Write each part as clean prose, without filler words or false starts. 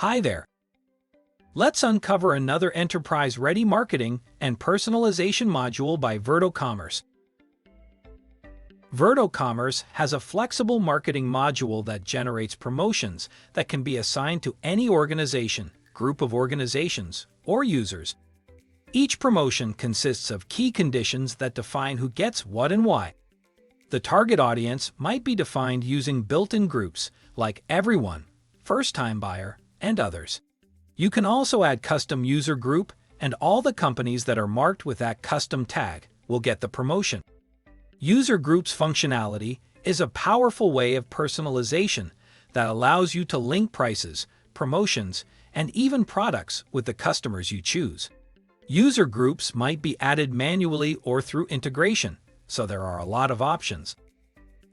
Hi there. Let's uncover another enterprise-ready marketing and personalization module by virtocommerce. virtocommerce has a flexible marketing module that generates promotions that can be assigned to any organization, group of organizations, or users. Each promotion consists of key conditions that define who gets what and why. The target audience might be defined using built-in groups like everyone, first-time buyer, and others. You can also add custom user group, and all the companies that are marked with that custom tag will get the promotion. User groups functionality is a powerful way of personalization that allows you to link prices, promotions, and even products with the customers you choose. User groups might be added manually or through integration, so there are a lot of options.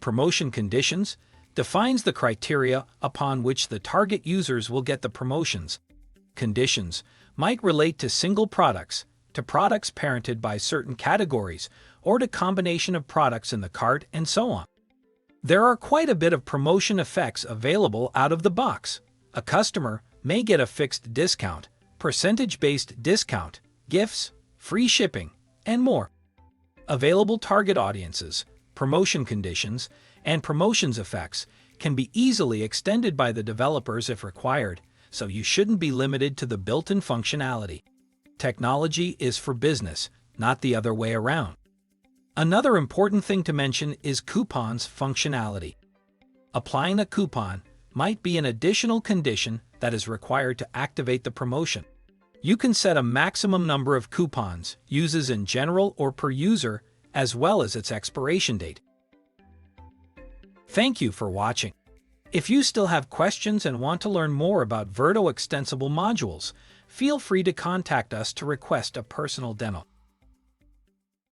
Promotion conditions defines the criteria upon which the target users will get the promotions. Conditions might relate to single products, to products parented by certain categories, or to combination of products in the cart, and so on. There are quite a bit of promotion effects available out of the box. A customer may get a fixed discount, percentage-based discount, gifts, free shipping, and more. Available target audiences, promotion conditions, and promotions effects can be easily extended by the developers if required, so you shouldn't be limited to the built-in functionality. Technology is for business, not the other way around. Another important thing to mention is coupons functionality. Applying a coupon might be an additional condition that is required to activate the promotion. You can set a maximum number of coupons, uses in general or per user, as well as its expiration date. Thank you for watching. If you still have questions and want to learn more about Virto extensible modules, feel free to contact us to request a personal demo.